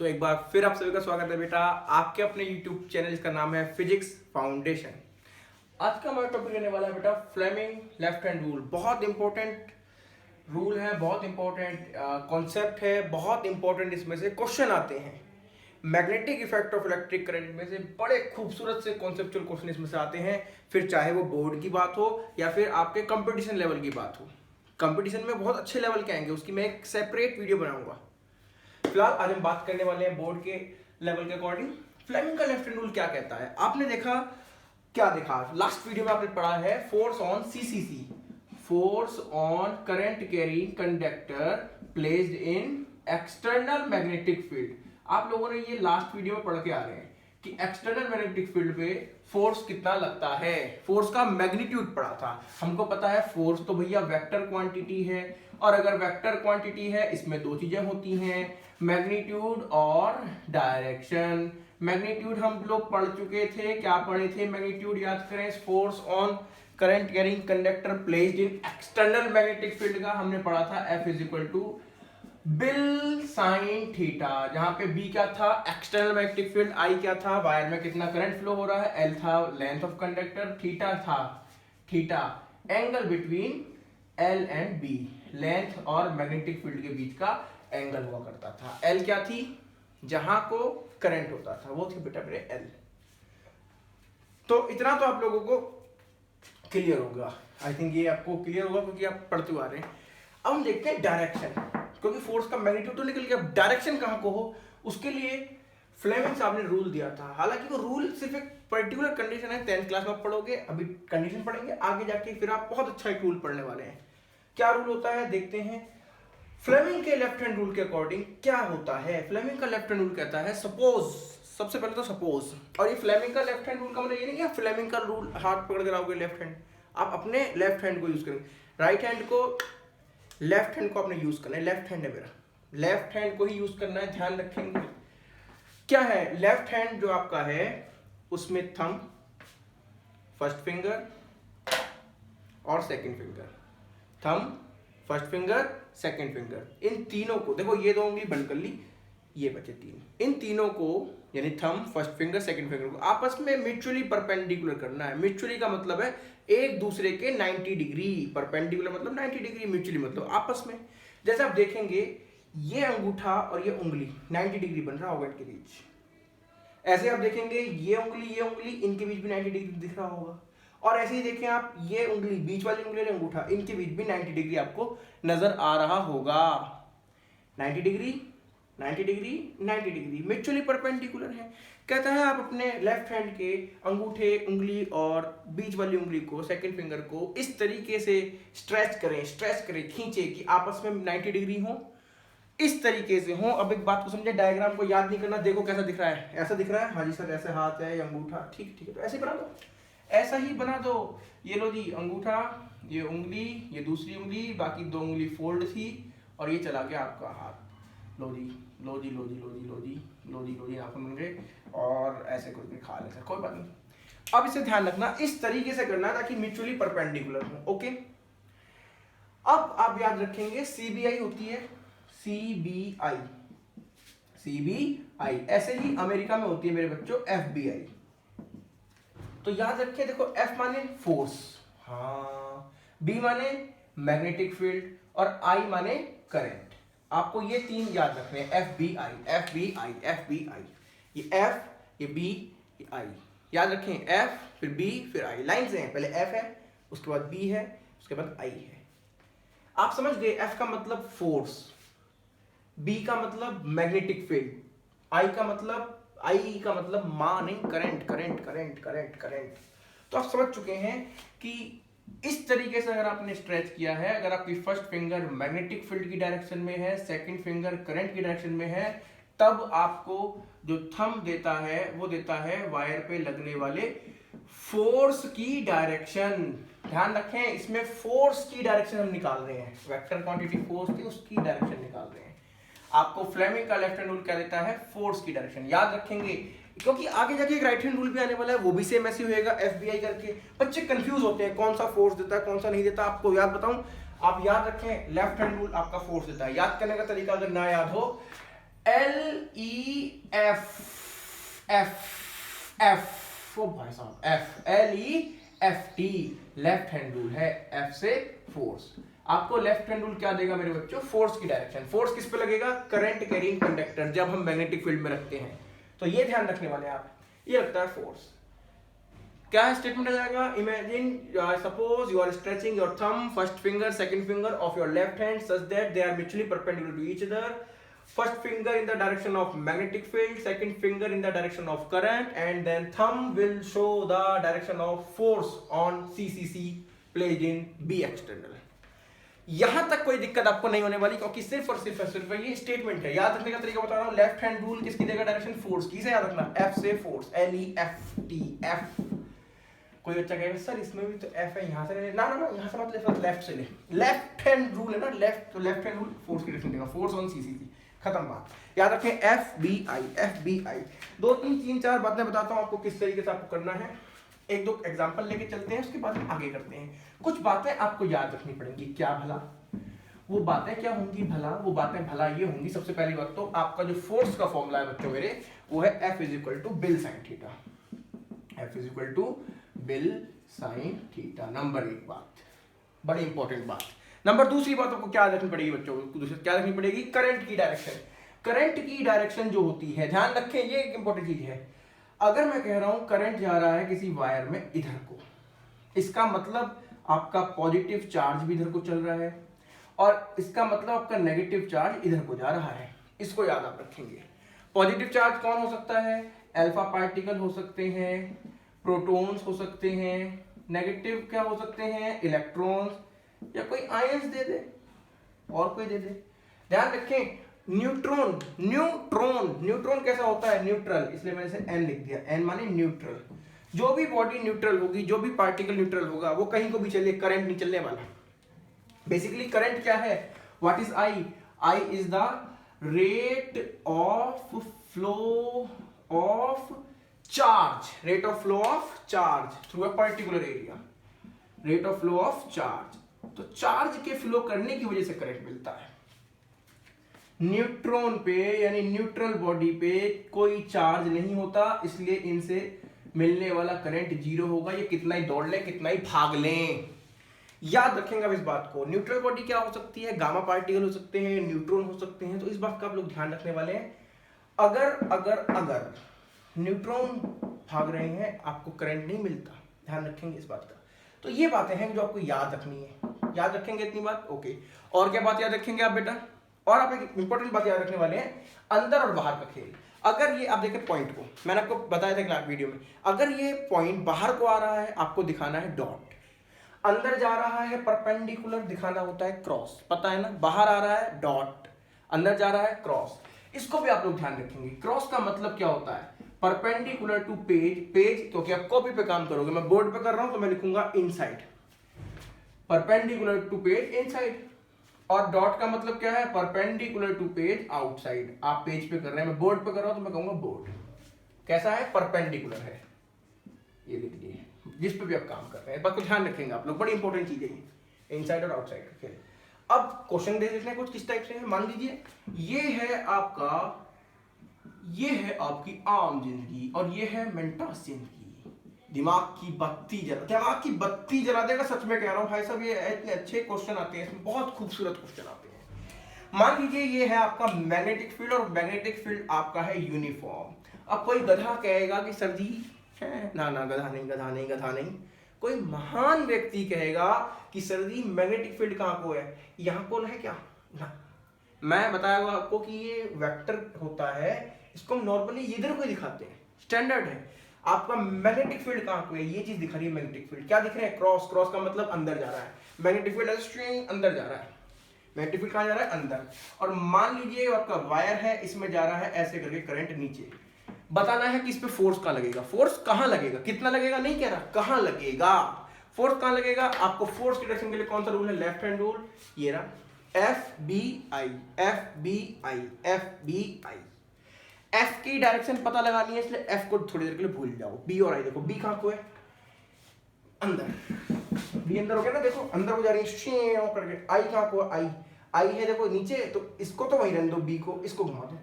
तो एक बार फिर आप सभी का स्वागत है बेटा आपके अपने YouTube चैनल जिसका नाम है फिजिक्स फाउंडेशन। आज का हमारा टॉपिक रहने वाला है बेटा फ्लेमिंग लेफ्ट हैंड रूल। बहुत इंपॉर्टेंट रूल है, बहुत इंपॉर्टेंट कॉन्सेप्ट है, बहुत इंपॉर्टेंट इसमें से क्वेश्चन आते हैं। Magnetic effect of electric current में से बड़े खूबसूरत से कॉन्सेप्चुअल क्वेश्चन इसमें से आते हैं, फिर चाहे वो बोर्ड की बात हो या फिर आपके कंपटीशन लेवल की बात हो। कंपटीशन में बहुत अच्छे लेवल के आएंगे, उसकी मैं एक सेपरेट वीडियो बनाऊंगा। फिलहाल आज हम बात करने वाले हैं बोर्ड के लेवल के अकॉर्डिंग फ्लेमिंग का लेफ्ट हैंड रूल क्या कहता है। आपने देखा, क्या देखा लास्ट वीडियो में आपने पढ़ा है force on CCC, force on current carrying conductor placed in external magnetic field. आप लोगों ने ये लास्ट वीडियो में पढ़ के आ रहे हैं कि एक्सटर्नल मैग्नेटिक फील्ड पे फोर्स कितना लगता है, फोर्स का मैग्नीट्यूड पढ़ा था। हमको पता है फोर्स तो भैया वेक्टर क्वांटिटी है, और अगर वेक्टर क्वांटिटी है इसमें दो चीजें होती हैं, मैग्नीट्यूड और डायरेक्शन। मैग्नीट्यूड हम लोग पढ़ चुके थे, क्या पढ़े थे मैग्नीट्यूड याद करें, force on current carrying conductor placed in external magnetic field का हमने पढ़ा था F is equal to bil sine theta, जहां पे B क्या था एक्सटर्नल मैग्नेटिक फील्ड, I क्या था वायर में कितना करंट फ्लो हो रहा है, L था लेंथ ऑफ कंडक्टर, थीटा था theta angle between L and B, length और मैग्नेटिक फील्ड के बीच का एंगल हुआ करता था। L क्या थी, जहां को करंट होता था वो थी बेटा मेरे L। तो इतना तो आप लोगों को क्लियर होगा, आई थिंक ये आपको क्लियर होगा क्योंकि आप पढ़ते हुए आ रहे हैं। अब हम देखते हैं डायरेक्शन, क्योंकि फोर्स का मैग्नीट्यूड तो निकल गया, डायरेक्शन कहां को हो उसके लिए फ्लेमिंग साहब ने रूल दिया था। हालांकि वो रूल सिर्फ एक पर्टिकुलर कंडीशन है, 10th क्लास में आप पढ़ोगे, अभी कंडीशन पढ़ेंगे, आगे जाके फिर आप बहुत अच्छा एक रूल पढ़ने वाले हैं। क्या रूल होता है देखते हैं। फ्लेमिंग के लेफ्ट हैंड रूल के अकॉर्डिंग क्या होता है। फ्लेमिंग का लेफ्ट हैंड रूल कहता है सपोज, सबसे पहले तो सपोज, और ये फ्लेमिंग का लेफ्ट हैंड रूल का मतलब ये नहीं कि फ्लेमिंग का रूल हाथ पकड़ कर आओगे लेफ्ट हैंड, आप अपने लेफ्ट हैंड को यूज करेंगे, राइट हैंड को, लेफ्ट हैंड को आपने यूज करना है, लेफ्ट हैंड है मेरा, लेफ्ट हैंड को ही यूज करना है, ध्यान रखेंगे। क्या है लेफ्ट हैंड जो आपका है उसमें थंब, फर्स्ट फिंगर और second finger, thumb first finger second finger, इन तीनों को देखो, ये दो उंगली बंद कर ली, ये बचे तीन, इन तीनों को यानी thumb first finger second finger को आपस में म्यूचुअली परपेंडिकुलर करना है। म्यूचुअली का मतलब है एक दूसरे के 90 डिग्री, परपेंडिकुलर मतलब 90 डिग्री, म्यूचुअली मतलब आपस में। जैसे आप देखेंगे ये अंगूठा और ये उंगली 90 डिग्री बन रहा होगा इनके बीच, ऐसे आप देखेंगे ये उंगली इनके बीच भी 90 डिग्री दिख रहा होगा, और ऐसे ही देखें आप ये उंगली, बीच वाली उंगली और अंगूठा, इनके बीच भी 90 डिग्री आपको नजर आ रहा होगा। 90 degree 90 degree 90 degree mutually perpendicular है। कहता है आप अपने लेफ्ट हैंड के अंगूठे, उंगली और बीच वाली उंगली को, सेकंड फिंगर को इस तरीके से स्ट्रेच करें, खींचे कि आपस में 90 डिग्री हो, इस तरीके से हो। अब एक बात को समझे, डायग्राम को याद नहीं करना, देखो कैसा दिख रहा है, ऐसा दिख रहा है, हाँ जी सर ऐसे हाथ है या अंगूठा, ठीक है, तो ऐसे बना दो, ऐसा ही बना दो। ये लो जी अंगूठा, ये उंगली, ये दूसरी उंगली, बाकी दो उंगली फोल्ड थी, और ये चला गया आपका हाथ, लो जी लो जी लो जी लो जी लो जी लो जी लो जी, नाखून बन गए, और ऐसे कुछ खा लेते, कोई बात नहीं। अब इसे ध्यान रखना, इस तरीके से करना ताकि म्यूचुअली परपेंडिकुलर हो, ओके। अब आप याद रखेंगे सीबीआई होती है, सीबीआई, सीबीआई, ऐसे ही अमेरिका में होती है मेरे बच्चों एफबीआई। तो याद रखिए, देखो एफ माने फोर्स, हाँ, बी माने मैग्नेटिक फील्ड, और आई माने करंट। आपको ये तीन याद रखने हैं, F B I F B I F B I, ये एफ, ये बी, ये आई, याद रखें, एफ फिर बी फिर आई, लाइन से हैं, पहले एफ है, उसके बाद बी है, उसके बाद आई है। आप समझ गए, एफ का मतलब फोर्स, बी का मतलब मैग्नेटिक फील्ड, आई का मतलब माने current current current current current. तो आप समझ चुके हैं कि इस तरीके से अगर आपने स्ट्रेच किया है, अगर आपकी फर्स्ट फिंगर मैग्नेटिक फील्ड की डायरेक्शन में है, सेकंड फिंगर करंट की डायरेक्शन में है, तब आपको जो थंब देता है वो देता है वायर पे लगने वाले फोर्स की डायरेक्शन। ध्यान रखें, इसमें फोर्स की डायरेक्शन हम निकाल रहे हैं, वेक्टर क्वांटिटी फोर्स थी उसकी डायरेक्शन निकाल रहे हैं। आपको फ्लेमिंग का लेफ्ट हैंड रूल क्या देता है, फोर्स की डायरेक्शन, याद रखेंगे, क्योंकि आगे जाके एक राइट हैंड रूल भी आने वाला है, वो भी सेम ऐसे होएगा एफबीआई करके। बच्चे कंफ्यूज होते हैं कौन सा फोर्स देता है कौन सा नहीं देता। आपको याद बताऊं, आप याद रखें, लेफ्ट हैंड रूल आपका फोर्स देता है। याद करने का तरीका अगर ना याद हो, L E F F F, ओ भाई साहब, F, LEFT, left hand rule है। एफ से फोर्स। आपको लेफ्ट हैंड रूल क्या देगा मेरे बच्चों? फोर्स की डायरेक्शन। फोर्स किस पे लगेगा? करंट कैरिंग कंडक्टर, जब हम मैग्नेटिक फील्ड में रखते हैं। तो ये ध्यान रखने वाले हैं आप। ये लगता है फोर्स। क्या है स्टेटमेंट आ जाएगा? Imagine suppose you are stretching your thumb, first finger, second finger of your left hand such that they are mutually perpendicular to each other. First finger in the direction of magnetic field, second finger in the direction of current, and then thumb will show the direction of force on CCC placed in B external. यहां तक कोई दिक्कत आपको नहीं होने वाली, क्योंकि सिर्फ और सिर्फ ये स्टेटमेंट है। याद रखने का तरीका बता रहा हूं। लेफ्ट हैंड रूल किसकी देगा डायरेक्शन? फोर्स की। याद रखना, एफ से फोर्स, LEFT, एफ। कोई बच्चा कहेगा सर इसमें भी तो एफ है, यहां से ले। ना ना ना, यहां से मत ले, लेफ्ट से ले। लेफ्ट हैंड रूल है ना, लेफ्ट, तो लेफ्ट हैंड रूल फोर्स की डायरेक्शन देगा, फोर्स ऑन CCC। खत्म बात। याद रखें, FBI, FBI। 2 3 4 बातें बताता हूं आपको किस तरीके से आपको करना है। एक दो एग्जांपल लेके चलते हैं, उसके बाद हम आगे करते हैं। कुछ बातें आपको याद रखनी पड़ेंगी। क्या भला? वो बातें क्या होंगी भला? वो बातें भला ये होंगी, सबसे पहली बात तो आपका जो फोर्स का फॉर्मूला है बच्चों मेरे, वो है F = bill sine theta. F = bill sine theta. Number 1 बात, बड़ी इंपॉर्टेंट बात। नंबर दूसरी बात आपको क्या रखनी पड़ेगी बच्चों? दूसरी क्या रखनी पड़ेगी? करंट की डायरेक्शन। करंट की डायरेक्शन जो होती है, ध्यान रखें, ये एक इंपॉर्टेंट चीज है। अगर मैं कह रहा हूं करंट जा रहा है किसी वायर में इधर को, इसका मतलब आपका पॉजिटिव चार्ज भी इधर को चल रहा है, और इसका मतलब आपका नेगेटिव चार्ज इधर को जा रहा है। इसको याद आप रखेंगे। पॉजिटिव चार्ज कौन हो सकता है? अल्फा पार्टिकल हो सकते हैं, प्रोटॉन्स हो सकते हैं, नेगेटिव क्या हो सकते हैं? इलेक्ट्रॉन्स, या कोई आयंस दे दे, और कोई दे दे। ध्यान रखें, न्यूट्रॉन, न्यूट्रॉन, न्यूट्रॉन कैसा होता है? न्यूट्रल, इसलिए मैंने इसे N लिख दिया। N माने न्यूट्रल। जो भी बॉडी न्यूट्रल होगी, जो भी पार्टिकल न्यूट्रल होगा, वो कहीं को भी चले, करंट नहीं चलने वाला। बेसिकली करंट क्या है? What is I? I is the rate of flow of charge, rate of flow of charge through a particular area, rate of flow of charge. तो चार्ज के फ्लो करने की वजह से करंट मिलता है। न्यूट्रॉन पे यानी न्यूट्रल बॉडी पे कोई चार्ज नहीं होता, इसलिए इनसे मिलने वाला करंट 0 होगा। ये कितना ही दौड़ लें, कितना ही भाग लें। याद रखेंगे अब इस बात को। न्यूट्रल बॉडी क्या हो सकती है? गामा पार्टिकल हो सकते हैं, न्यूट्रॉन हो सकते हैं। तो इस बात का आप लोग ध्यान रखने वाले हैं। अगर न्यूट्रॉन भाग रहे हैं, आपको करंट नहीं मिलता। ध्यान रखेंगे इस बात का। तो ये बातें हैं जो आपको याद रखनी है। याद रखेंगे इतनी बात? ओके। और क्या बात याद रखेंगे आप बेटा? और आप एक इंपॉर्टेंट बात याद रखने वाले हैं, अंदर और बाहर का खेल। अगर ये आप देखें पॉइंट को, मैंने आपको बताया था क्लास वीडियो में, अगर ये पॉइंट बाहर को आ रहा है, आपको दिखाना है डॉट। अंदर जा रहा है परपेंडिकुलर, दिखाना होता है क्रॉस। पता है ना? बाहर आ रहा है डॉट, अंदर जा रहा है क्रॉस। इसको भी आप लोग ध्यान रखेंगे। क्रॉस का मतलब क्या होता है? परपेंडिकुलर टू पेज, पेज क्योंकि आप कॉपी पे काम करोगे, मैं बोर्ड पे कर रहा हूं तो मैं लिखूंगा inside, perpendicular to page inside. और डॉट का मतलब क्या है? Perpendicular to page outside. आप पेज पे कर रहे हैं, मैं बोर्ड पे कर रहा हूं तो मैं कहूंगा बोर्ड। कैसा है? परपेंडिकुलर है। ये लिख दिए, जिस पे भी आप काम कर रहे हैं। बात को ध्यान रखेंगे आप लोग, बड़ी इंपॉर्टेंट चीज है ये, इनसाइड और आउटसाइड का खेल। अब क्वेश्चन दे देते हैं कुछ किस टाइप से है। मान लीजिए ये है आपकी आम जिंदगी और ये है मेंटास जिंदगी। दिमाग की बत्ती जला देगा, सच में कह रहा हूं भाई साहब। ये इतने अच्छे क्वेश्चन आते हैं इसमें, बहुत खूबसूरत क्वेश्चन आते हैं। मान लीजिए ये है आपका मैग्नेटिक फील्ड और मैग्नेटिक फील्ड आपका है यूनिफॉर्म। अब कोई गधा कहेगा कि सर जी ना गधा नहीं। कोई महान व्यक्ति कहेगा कि सर जी मैग्नेटिक फील्ड कहां को है? यहां कौन है क्या? ना, मैं बताया आपको कि ये वेक्टर होता है, इसको हम नॉर्मली इधर को दिखाते हैं, स्टैंडर्ड है। आपका मैग्नेटिक फील्ड कहां को है? ये चीज दिख रही है मैग्नेटिक फील्ड। क्या दिख रहा है? क्रॉस। क्रॉस का मतलब अंदर जा रहा है। मैग्नेटिक फील्ड स्ट्रिंग अंदर जा रहा है। मैग्नेटिक फील्ड कहां जा रहा है? अंदर। और मान लीजिए आपका वायर है, इसमें जा रहा है ऐसे करके करंट नीचे। बताना है कि इस पे फोर्स कहां लगेगा। फोर्स कहां लगेगा? कितना लगेगा नहीं कह रहा, कहां लगेगा। फोर्स कहां लगेगा? आपको फोर्स की डायरेक्शन के लिए कौन सा रूल है? Left hand rule. ये रहा FBI, FBI, FBI। F की डायरेक्शन पता लगानी है, इसलिए F को थोड़ी देर के लिए भूल जाओ। B और I देखो, B कहां को है? अंदर। B अंदर हो गया ना, देखो अंदर हो जा रही है करके। I कहां को है? I है देखो नीचे, तो इसको तो वहीं रहने दो, B को इसको घुमा दो,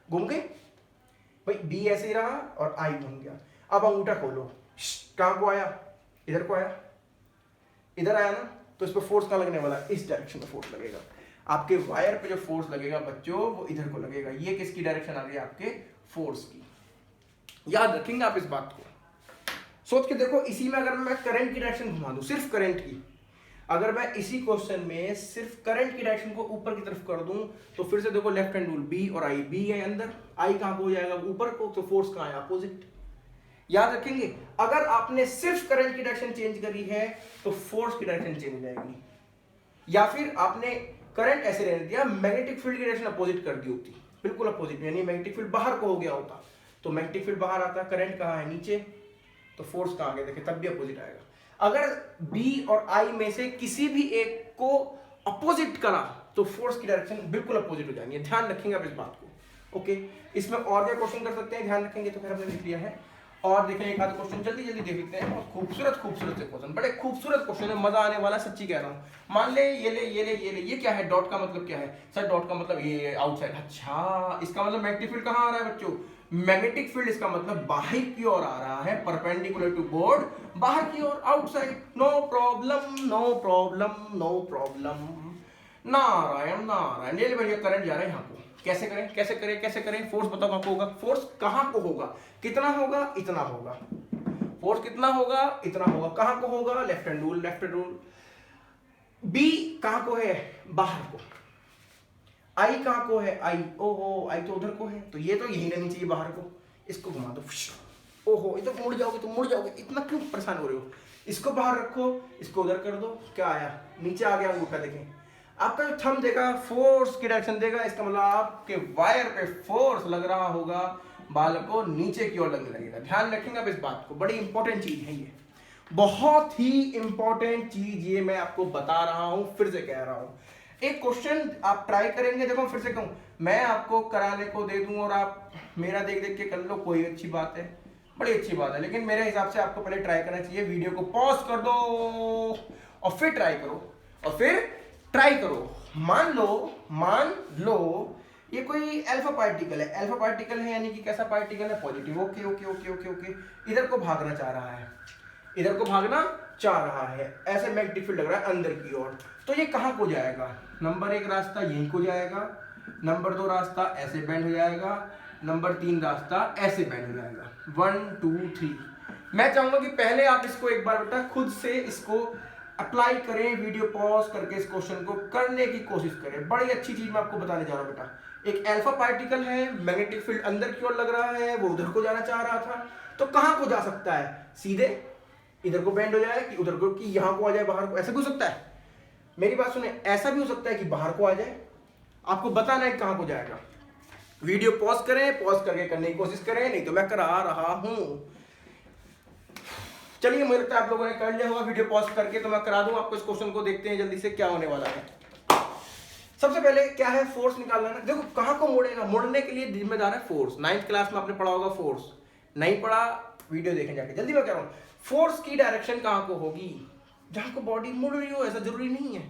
घूम गई। भाई बी ऐसे ही रहा और आई घूम गया। अब अंगूठा खोलो, कहां को आया, इधर को आया, इधर आया ना, तो इस पर फोर्स कहां लगने वाला, इस डायरेक्शन में फोर्स लगेगा। आपके वायर पे जो फोर्स लगेगा बच्चों वो इधर को लगेगा। ये किसकी डायरेक्शन आ गई, आपके फोर्स की। याद रखेंगे आप इस बात को, सोच के देखो। इसी में अगर मैं करंट की डायरेक्शन घुमा दूं, सिर्फ करंट की, अगर मैं इसी क्वेश्चन में सिर्फ करंट की डायरेक्शन को ऊपर की तरफ कर दूं, तो फिर से देखो लेफ्ट हैंड रूल, बी और आई, बी है अंदर, आई कहां को हो जाएगा, ऊपर को, तो फोर्स कहां है, अपोजिट। याद रखेंगे, अगर आपने सिर्फ करंट की डायरेक्शन चेंज करी है तो फोर्स की डायरेक्शन चेंज हो जाएगी। या फिर आपने करंट ऐसे रहने दिया, मैग्नेटिक फील्ड की डायरेक्शन अपोजिट कर दी होती, बिल्कुल अपोजिट, यानी मैग्नेटिक फील्ड बाहर को हो गया होता, तो मैग्नेटिक फील्ड बाहर आता, करंट कहां है, नीचे, तो फोर्स कहां गया, देखिए तब भी अपोजिट आएगा। अगर बी और आई में से किसी भी एक को अपोजिट करा तो फोर्स की डायरेक्शन बिल्कुल अपोजिट हो जाएंगे। ध्यान रखेंगे आप इस बात को। ओके, इसमें और क्या क्वेश्चन कर सकते हैं, ध्यान रखेंगे तो खैर हमने लिख लिया है। और देखें एक आध क्वेश्चन जल्दी जल्दी देख लेते हैं, बहुत खूबसूरत खूबसूरत से क्वेश्चन, बड़े खूबसूरत क्वेश्चन है, मजा आने वाला, सच्ची कह रहा हूं। मान ले ये ले ये ले ये ले, ये क्या है, डॉट का मतलब क्या है सर, डॉट का मतलब ये आउटसाइड, अच्छा इसका मतलब मैग्नेटिक फील्ड कहां आ रहा है बच्चों, मैग्नेटिक फील्ड इसका मतलब बाहर की ओर आ रहा है, परपेंडिकुलर टू बोर्ड, बाहर की ओर, outside, no problem no problem no problem, Narayan Narayan. ले भैया करंट जा रहा है यहाँ को, कैसे करें कैसे करें कैसे करें, फोर्स बताओ कहां को होगा, फोर्स कहां को होगा, कितना होगा, इतना होगा, फोर्स कितना होगा, इतना होगा, कहां को होगा, left hand rule, left hand rule. B कहां को है, बाहर को, आई कहां को है, आई, ओहो आई तो उधर को है, तो ये तो यही रहनी चाहिए बाहर को, इसको घुमा दो, ओहो इधर मुड़ जाओगे तो मुड़ जाओगे, इतना क्यों परेशान हो रहे हो, इसको बाहर रखो, इसको उधर कर दो, क्या आया, नीचे आ गया अंगूठा, देखें आपका जो थंब देगा फोर्स की डायरेक्शन देगा, इसका मतलब आपके वायर पे फोर्स लग रहा होगा, बाल को नीचे की ओर लगने लगेगा। ध्यान रखेंगे आप इस बात को, बड़ी इंपॉर्टेंट चीज है ये, बहुत ही इंपॉर्टेंट चीज ये मैं आपको बता रहा हूं, फिर से कह रहा हूं। एक क्वेश्चन आप ट्राई करेंगे, देखो फिर से कहूं, मैं आपको कराने को दे दूं और आप मेरा देख देख के कर लो, कोई अच्छी बात है, बड़ी अच्छी बात है, लेकिन मेरे हिसाब से आपको पहले ट्राई करना चाहिए, वीडियो को पॉज कर दो और फिर ट्राई करो, और फिर ट्राई करो। मान लो ये कोई अल्फा पार्टिकल है, अल्फा पार्टिकल है यानी कि कैसा पार्टिकल है, positive, okay okay okay okay okay, इधर को भागना चाह रहा है, इधर को भागना चाह रहा है, ऐसे मैग्नेटिक फील्ड लग रहा है अंदर की ओर, तो ये कहां को जाएगा, नंबर 1 रास्ता यहीं को जाएगा, नंबर 2 रास्ता ऐसे बेंड हो जाएगा, नंबर 3 रास्ता ऐसे बेंड हो जाएगा, 1 2 3। मैं चाहूंगा कि पहले आप इसको एक बार बेटा खुद से इसको अप्लाई करें, वीडियो पॉज करके इस क्वेश्चन को करने की कोशिश करें। बड़ी अच्छी चीज मैं आपको बताने जा रहा हूं बेटा, एक अल्फा पार्टिकल है, मैग्नेटिक फील्ड अंदर की ओर लग रहा है, वो उधर को जाना चाह रहा था, तो कहां को जा सकता है, सीधे इधर को बेंड हो जाए कि उधर को, कि यहां को आ जाए, बाहर को, ऐसा भी हो सकता है, मेरी बात सुने, ऐसा भी हो सकता है कि बाहर को आ जाए, आपको बताना है कहां को जाएगा। वीडियो पॉज करें, पॉज करके करने की कोशिश करें, नहीं तो मैं करा रहा हूं। चलिए मुझे लगता है आप लोगों ने कर लिया होगा वीडियो पॉज करके, तो मैं करा दूं आपको इस क्वेश्चन को, देखते हैं जल्दी से क्या होने वाला है। सबसे पहले क्या है, फोर्स निकालना है। देखो कहां को मोड़ेगा, मोड़ने के लिए जिम्मेदार है फोर्स। 9th क्लास में आपने पढ़ा होगा फोर्स, नहीं पढ़ा वीडियो देखें जाके, जल्दी मैं कह रहा हूं, फोर्स की डायरेक्शन कहां को होगी, जहां को बॉडी मुड़ रही हो, ऐसा जरूरी नहीं है।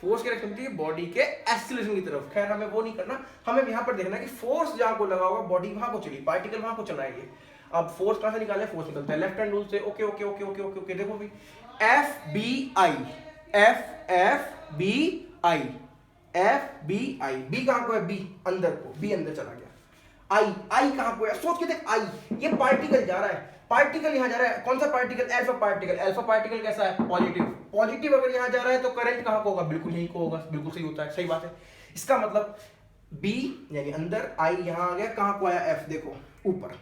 फोर्स की डायरेक्शन होती है बॉडी के एक्सीलरेशन की तरफ, खैर हमें वो नहीं करना, हमें यहां पर देखना कि फोर्स जहां को लगा होगा, बॉडी वहां को चली, पार्टिकल वहां को चला है। अब फोर्स कहां से निकाले, फोर्स निकलता है लेफ्ट हैंड रूल से, okay okay okay okay okay okay. देखो भी F B I, F F B I, F B I, B कहां को है, बी अंदर को, बी अंदर चला गया, आई, आई कहां को है, सोच के देख, आई, ये पार्टिकल जा रहा है, पार्टिकल यहां जा रहा है, कौन सा particle, alpha particle, alpha particle कैसा है, पॉजिटिव, पॉजिटिव अगर यहां जा रहा है तो करंट कहां को होगा, बिल्कुल यहीं को होगा, बिल्कुल सही होता है, सही बात है। इसका मतलब बी यानी अंदर, आई यहां आ गया, कहां को आया, एफ, देखो ऊपर,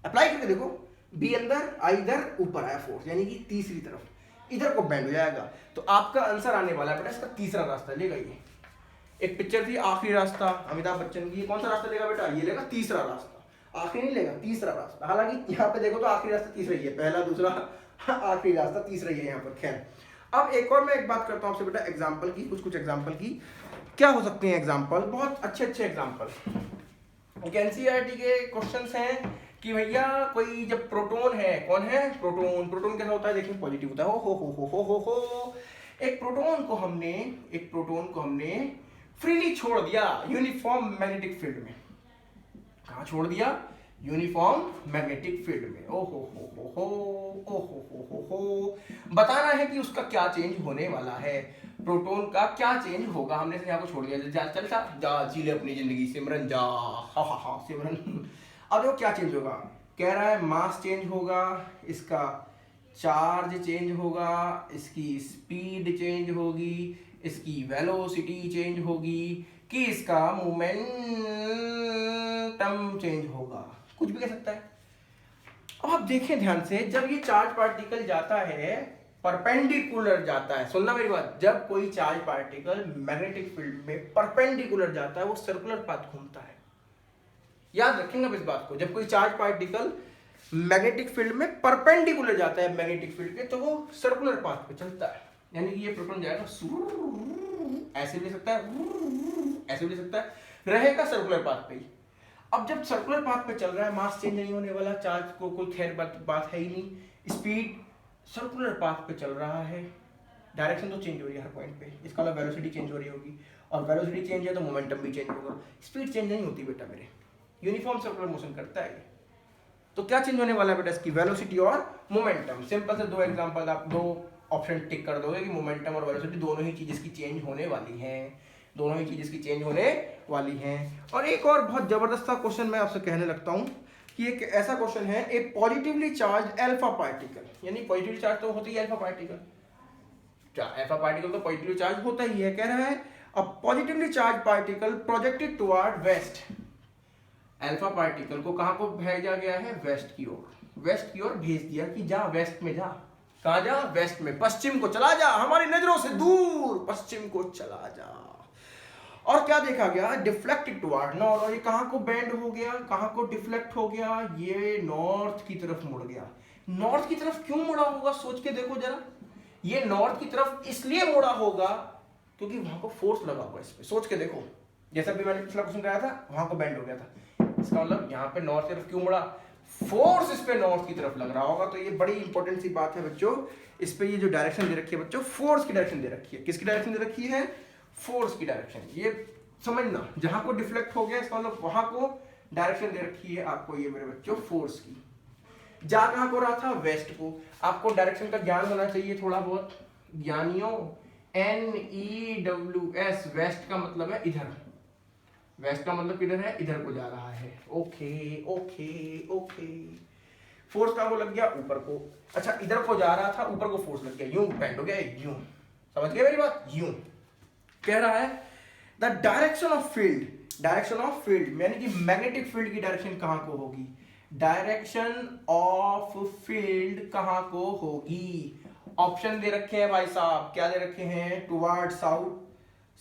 अप्लाई करके देखो, बी अंदर, आई इधर, ऊपर आया फोर्स, यानी कि तीसरी तरफ, इधर को बेंड हो जाएगा, तो आपका आंसर आने वाला है बेटा इसका तीसरा रास्ता लेगा। ये एक पिक्चर थी आखिरी रास्ता अमिताभ बच्चन की, कौन सा रास्ता लेगा बेटा, ये लेगा तीसरा रास्ता, आखिरी नहीं लेगा, तीसरा रास्ता। हालांकि यहाँ पे देखो तो आखिरी रास्ता तीसरा ही है, पहला दूसरा आखिरी रास्ता तीसरा ही है यहाँ पर। खैर अब एक और मैं एक बात करता हूँ आपसे बेटा एग्जाम्पल की, कुछ एग्जाम्पल की, क्या हो सकते हैं एग्जाम्पल, बहुत अच्छे एग्जाम्पल। एनसीईआरटी के क्वेश्चंस हैं कि भैया कोई जब प्रोटॉन है, कौन है, प्रोटॉन, प्रोटॉन कैसा होता है, देखिए पॉजिटिव होता है, हो। एक प्रोटॉन को हमने फ्रीली छोड़ दिया यूनिफॉर्म मैग्नेटिक फील्ड में, कहां छोड़ दिया, यूनिफॉर्म मैग्नेटिक फील्ड में। ओहो हो बताना है कि उसका क्या चेंज होने वाला है, प्रोटॉन का क्या चेंज होगा। हमने यहाँ को छोड़ दिया, जा चल जा जी ले अपनी जिंदगी सिमरन जा, हा सिमरन। अब वो क्या चेंज होगा, कह रहा है मास चेंज होगा, इसका चार्ज चेंज होगा, इसकी स्पीड चेंज होगी, इसकी वेलोसिटी चेंज होगी, कि इसका मोमेंटम चेंज होगा, कुछ भी कह सकता है। अब आप देखें ध्यान से, जब ये चार्ज पार्टिकल जाता है परपेंडिकुलर जाता है, सुनना मेरी बात, जब कोई चार्ज पार्टिकल मैग्नेटिक फील्ड में परपेंडिकुलर जाता है वो सर्कुलर पाथ घूमता है। याद रखेंगे इस बात को, जब कोई चार्ज पार्टिकल मैग्नेटिक फील्ड में परपेंडिकुलर जाता है मैग्नेटिक फील्ड के, तो वो सर्कुलर पाथ पे चलता है। यानी कि ये प्रोटॉन जाएगा ऐसे भी ले सकता है, ऐसे भी ले सकता है, रहेगा सर्कुलर पाथ पे ही। अब जब सर्कुलर पाथ पे चल रहा है, मास चेंज नहीं होने वाला, चार्ज को कोई खैर बात है ही नहीं, स्पीड सर्कुलर पाथ पे चल रहा है, डायरेक्शन तो चेंज हो रही है हर पॉइंट पे, इसका मतलब वेलोसिटी चेंज हो रही होगी, और वेलोसिटी चेंज है तो मोमेंटम भी चेंज होगा। स्पीड चेंज नहीं होती बेटा मेरे, यूनिफॉर्म सर्कुलर मोशन करता है। तो क्या चेंज होने वाला है बेटा, इसकी वेलोसिटी और मोमेंटम। सिंपल से दो एग्जांपल, आप दो ऑप्शन टिक कर दोगे कि मोमेंटम और वेलोसिटी दोनों ही चीज इसकी चेंज होने वाली हैं, दोनों ही चीज इसकी चेंज होने वाली हैं। और एक और बहुत जबरदस्त क्वेश्चन मैं आपसे कहने लगता हूं कि एक ऐसा क्वेश्चन है, a positively charged alpha particle, यानी पॉजिटिवली चार्ज तो होती है अल्फा पार्टिकल, अल्फा पार्टिकल तो पॉजिटिवली चार्ज होता ही है। कह रहा है a positively charged particle projected toward west, alpha particle को कहां को भेजा गया है, वेस्ट की ओर, वेस्ट की ओर भेज दिया कि जा वेस्ट में जा, कहां जा, वेस्ट में, पश्चिम को चला जा, हमारी नजरों से दूर पश्चिम को चला जा। और क्या देखा गया, डिफ्लेक्टेड टुवर्ड नॉर्थ, और ये कहां को बेंड हो गया, कहां को डिफ्लेक्ट हो गया, ये नॉर्थ की तरफ मुड़ गया। नॉर्थ की तरफ क्यों मुड़ा होगा, सोच के देखो जरा, ये नॉर्थ की तरफ इसलिए मुड़ा होगा क्योंकि वहां को फोर्स लगा हुआ इस पे, सोच के देखो, जैसा भी मैंने पिछला क्वेश्चन कराया था, वहां को बेंड हो गया था, इसका मतलब यहाँ पे नॉर्थ की तरफ क्यों मुड़ा, फोर्स इस पे नॉर्थ की तरफ लग रहा होगा। तो ये बड़ी इंपॉर्टेंट सी बात है बच्चों, इस पे ये जो डायरेक्शन दे रखी है बच्चों, फोर्स की डायरेक्शन दे रखी है, किसकी डायरेक्शन दे रखी है, फोर्स की डायरेक्शन। ये समझना, जहां को डिफ्लेक्ट हो गया इसका मतलब वहां को डायरेक्शन दे रखी है आपको ये मेरे बच्चों फोर्स की। जा कहां को रहा था, वेस्ट को। आपको डायरेक्शन का ज्ञान होना चाहिए थोड़ा बहुत, ज्ञानियों, NEWS, वेस्ट का मतलब है इधर, वेस्ट का मतलब किधर है, इधर को जा रहा है। ओके ओके ओके, फोर्स का वो लग गया ऊपर को, अच्छा इधर को जा रहा था, ऊपर को फोर्स लग गया, यूं बेंड हो गया, यूं, समझ गए मेरी बात, यूं। कह रहा है the direction of field, direction of field यानी कि मैग्नेटिक फील्ड की डायरेक्शन कहां को होगी, डायरेक्शन ऑफ फील्ड कहां को होगी। ऑप्शन दे रखे हैं भाई साहब, क्या दे रखे हैं, टुवर्ड साउथ,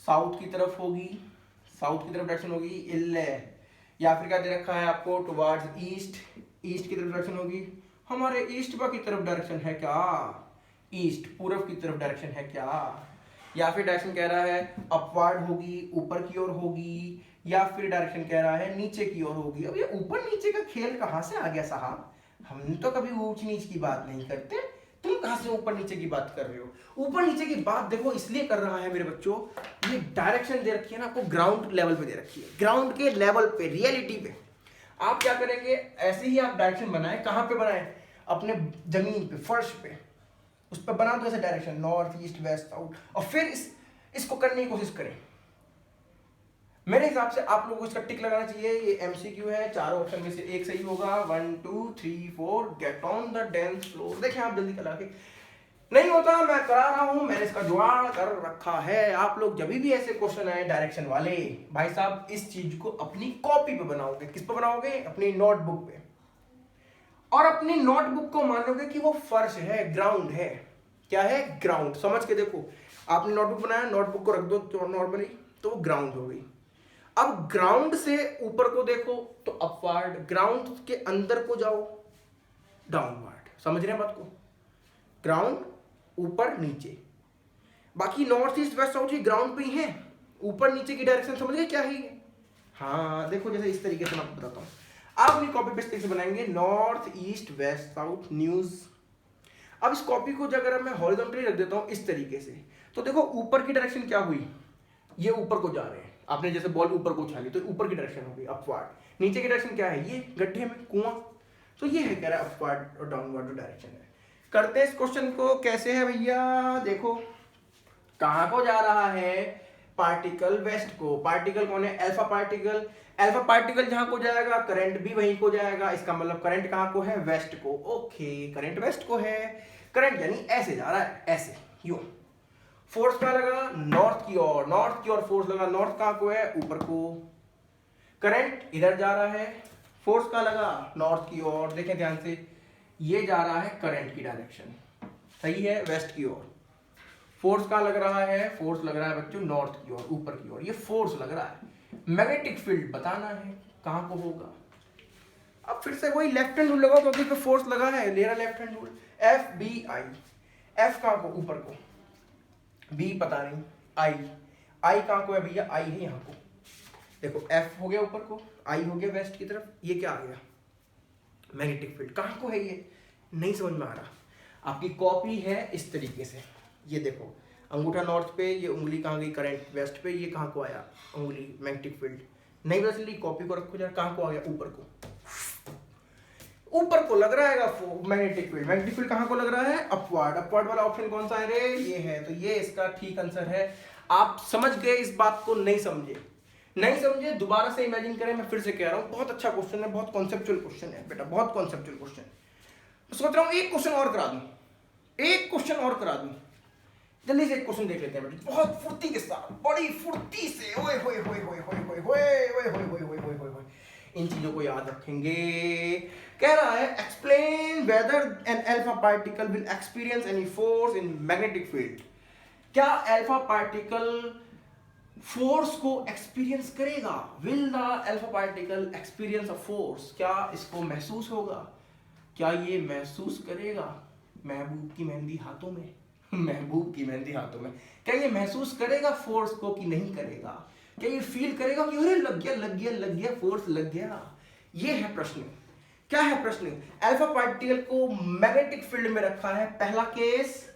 साउथ की तरफ होगी, साउथ की तरफ डायरेक्शन होगी, इल्ले, या फिर क्या दे रखा है आपको, टुवर्ड्स ईस्ट, ईस्ट की तरफ डायरेक्शन होगी। हमारे ईस्ट की तरफ डायरेक्शन है क्या, ईस्ट पूर्व की तरफ डायरेक्शन है क्या, या फिर डायरेक्शन कह रहा है अपवर्ड होगी, ऊपर की ओर होगी, या फिर डायरेक्शन कह रहा है नीचे की ओर होगी। अब ये ऊपर नीचे का खेल कहां से आ गया साहब, हम तो कभी ऊंच नीच की बात नहीं करते, तुम कहां से ऊपर नीचे की बात कर रहे हो। ऊपर नीचे की बात देखो इसलिए कर रहा है मेरे बच्चों, ये डायरेक्शन दे रखी है ना आपको, ग्राउंड लेवल पे दे रखी है, ग्राउंड के लेवल पे, रियलिटी पे। आप क्या करेंगे, ऐसे ही आप डायरेक्शन बनाए, कहां पे बनाए, अपने जमीन पे, फर्श पे, उस पर बना दो ऐसे direction, north east west south, और फिर इसको करने की कोशिश करें। मेरे हिसाब से आप लोगों को इसका टिक लगाना चाहिए, ये MCQ है, चारों ऑप्शन में से एक सही होगा, 1 2 3 4, get on the dance floor. देखें आप जल्दी करा के, नहीं होता मैं करा रहा हूं, मैंने इसका जुगाड़ कर रखा है। आप लोग जब भी ऐसे क्वेश्चन आए डायरेक्शन वाले, भाई साहब इस चीज को अपनी कॉपी पे बनाओगे, किस पे बनाओगे, अपनी नोटबुक पे, और अपनी नोटबुक को मानोगे कि वो फर्श है, ग्राउंड है, क्या है, ग्राउंड। समझ के देखो, आपने नोटबुक बनाया, नोटबुक को रख दो नॉर्मली, तो वो ग्राउंड हो गई। अब ग्राउंड से ऊपर को देखो तो अपवर्ड, ग्राउंड के अंदर को जाओ डाउनवर्ड। समझ रहे हैं बात को, ग्राउंड ऊपर नीचे, बाकी नॉर्थ ईस्ट वेस्ट साउथ ही ग्राउंड पे ही है, ऊपर नीचे की डायरेक्शन समझ गए क्या है ये। हाँ देखो जैसे इस तरीके से मैं आपको बताता हूँ, आप अपनी कॉपी पे से बनाएंगे north east west south news. अब इस कॉपी को अगर मैं हॉरिजॉन्टली रख देता हूँ इस तरीके से, तो देखो ऊपर की डायरेक्शन क्या हुई, ये ऊपर को जा रहे हैं, आपने जैसे बॉल ऊपर को उछाली तो ऊपर की डायरेक्शन होगी अपवर्ड, नीचे की डायरेक्शन क्या है, ये गड्ढे में कुआं, तो ये है कह रहा है अपवर्ड और डाउनवर्ड डायरेक्शन है। करते हैं इस क्वेश्चन को, कैसे है भैया, देखो कहाँ को जा रहा है पार्टिकल, वेस्ट को। पार्टिकल कौन है, अल्फा पार्टिकल। अल्फा पार्टिकल जहां को जाएगा करंट भी वहीं को जाएगा, इसका मतलब करंट कहाँ को है, वेस्ट को। ओके, करंट वेस्ट को है, करंट यानी ऐसे जा रहा है, ऐसे यूं। फोर्स कहाँ लगा, नॉर्थ की ओर, नॉर्थ की ओर फोर्स लगा, नॉर्थ कहाँ को है, ऊपर को। करंट इधर जा रहा है, फोर्स कहाँ लगा, नॉर्थ की ओर। देखें ध्यान से, ये जा रहा है करंट की डायरेक्शन, सही है, वेस्ट की ओर। फोर्स कहाँ लग रहा है, फोर्स लग रहा है बच्चों नॉर्थ की ओर, ऊपर की ओर, ये फोर्स लग रहा है। मैग्नेटिक फील्ड बताना है कहाँ को होगा। अब फिर से वही लेफ्ट हैंड रूल लगाओ, क्योंकि पे फोर्स लगा है, ले रहा left hand rule, F B I. F कहाँ को, ऊपर को, बी पता नहीं, आई कहाँ को है भैया, आई है यहाँ को। देखो एफ हो गया ऊपर को, आई हो गया वेस्ट की तरफ, ये क्या आ गया, मैग्नेटिक फील्ड। कहाँ को है ये, नहीं समझ में आ रहा। आपकी कॉपी है इस तरीके से, ये देखो अंगूठा नॉर्थ पे, ये उंगली कहाँ गई, करंट वेस्ट पे, ये कहाँ को आया, उंगली मैग्नेटिक फील्ड। नहीं पता चली, कॉपी को रखो जरा, कहाँ को आ गया, ऊपर को। ऊपर को लग रहा है मैग्नेटिक फील्ड, मैग्नेटिक फील्ड कहाँ को लग रहा है, अपवर्ड। अपवर्ड वाला ऑप्शन कौन सा है रे, ये है, तो ये इसका ठीक आंसर है। आप समझ गए इस बात को, नहीं समझे, नहीं समझे दोबारा से इमेजिन करें, मैं फिर से कह रहा हूँ, बहुत अच्छा क्वेश्चन है, बहुत कॉन्सेप्चुअल क्वेश्चन है बेटा, बहुत कॉन्सेप्चुअल क्वेश्चन। सोच रहा हूँ एक क्वेश्चन और करा दूं, एक क्वेश्चन और करा दूं, जल्दी से एक क्वेश्चन देख लेते हैं बेटा, बहुत फुर्ती के साथ, बड़ी फुर्ती से, ओए होए होए होए होए होए होए होए होए होए होए होए होए, इन चीजों को याद रखेंगे। कह रहा है explain whether an alpha particle will experience any force in magnetic field. क्या अल्फा पार्टिकल फोर्स को एक्सपीरियंस करेगा, will the alpha particle experience a force, क्या इसको महसूस होगा, क्या ये महसूस करेगा, महबूब की मेहंदी हाथों में, महबूब की मेहंदी हाथों में, क्या ये महसूस करेगा फोर्स को कि नहीं करेगा, क्या ये फील करेगा कि अरे लग गया लग गया लग गया, फोर्स लग गया। ये है प्रश्न। क्या है प्रश्न, अल्फा पार्टिकल को मैग्नेटिक फील्ड में रखा है, पहला केस,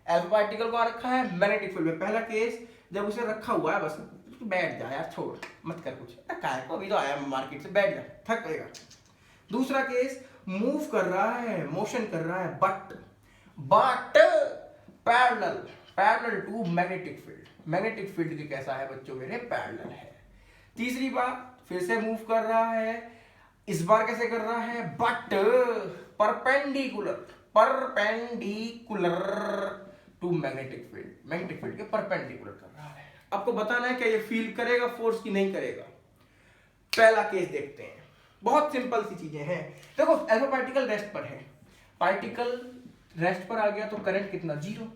अल्फा पार्टिकल को रखा है मैग्नेटिक फील्ड में, पहला केस जब उसे रखा हुआ है, बस बैठ जा यार, छोड़ मत कर कुछ, काय को अभी तो आया मार्केट से, बैठ जा, थक गएगा। दूसरा केस, मूव कर रहा है, मोशन कर रहा है, but parallel to magnetic field, magnetic field के कैसा है बच्चों मेरे, पैरेलल है। तीसरी बात, फिर से मूव कर रहा है, इस बार कैसे कर रहा है, but perpendicular to magnetic field, magnetic field के परपेंडिकुलर कर रहा है। आपको बताना है क्या ये फील करेगा फोर्स की नहीं करेगा। पहला केस देखते हैं, बहुत सिंपल सी चीजें हैं। देखो अल्फा पार्टिकल रेस्ट पर है, पार्टिकल रेस्ट पर आ गया तो करंट कितना, जीरो।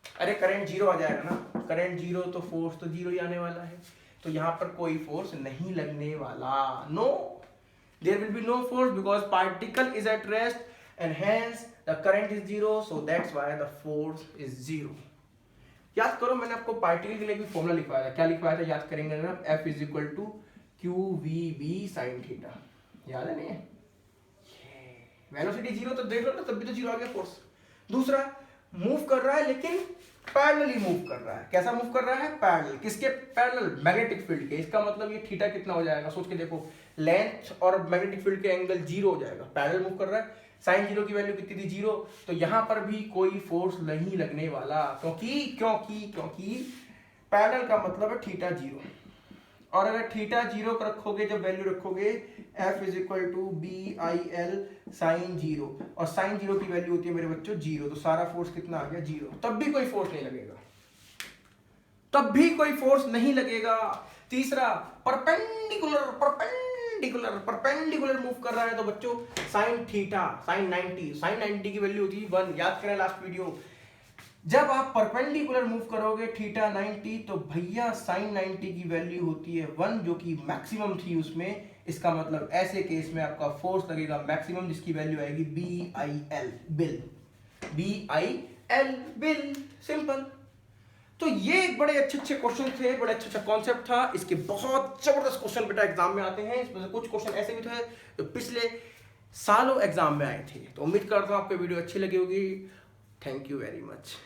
अरे करंट जीरो आ जाएगा ना, करंट जीरो तो फोर्स तो जीरो ही आने वाला है, तो यहां पर कोई फोर्स नहीं लगने वाला, no, there will be no force because particle is at rest and hence the current is zero, so that's why the force is zero। याद करो, मैंने आपको पार्टिकल के लिए भी फॉर्मूला लिखवाया था, क्या लिखवाया था, याद करेंगे ना, F is equal to q v B sine theta, याद है नहीं, वेलोसिटी जीरो, तो देख लो ना, तब भी तो जीरो आ गया फोर्स। दूसरा, मूव कर रहा है लेकिन पैरेलली मूव कर रहा है, कैसा मूव कर रहा है, पैरेलल, किसके पैरेलल, मैग्नेटिक फील्ड के। इसका मतलब ये थीटा कितना हो जाएगा, सोच के देखो, लेंथ और मैग्नेटिक फील्ड के एंगल जीरो हो जाएगा, पैरेलल मूव कर रहा है, साइन जीरो की वैल्यू कितनी थी, जीरो, तो यहां पर भी कोई फोर्स नहीं लगने वाला, क्योंकि पैरेलल का मतलब है थीटा जीरो, और अगर थीटा जीरो रखोगे, जब वैल्यू रखोगे F is equal to B I L sine zero, और साइन जीरो की वैल्यू होती है मेरे बच्चों जीरो, तो सारा फोर्स कितना आ गया, जीरो, तब भी कोई फोर्स नहीं लगेगा, तब भी कोई फोर्स नहीं लगेगा। तीसरा, परपेंडिकुलर मूव कर रहा है, तो बच्चों साइन थीटा, साइन 90 की वैल्यू होती है 1, याद करें लास्ट वीडियो, जब आप परपेंडिकुलर मूव करोगे थीटा 90, तो भैया साइन 90 की वैल्यू होती है 1, जो कि मैक्सिमम थी उसमें। इसका मतलब ऐसे केस में आपका फोर्स लगेगा मैक्सिमम, जिसकी वैल्यू आएगी B I L, bil, simple. तो ये बड़े अच्छे क्वेश्चन थे, बड़े अच्छा कॉन्सेप्ट था, इसके बहुत जबरदस्त क्वेश्चन बेटा एग्जाम में आते हैं। इसमें से कुछ क्वेश्चन ऐसे भी थे जो पिछले सालों एग्जाम में आए थे। तो उम्मीद करता हूँ आपको वीडियो अच्छी लगी होगी। Thank you very much.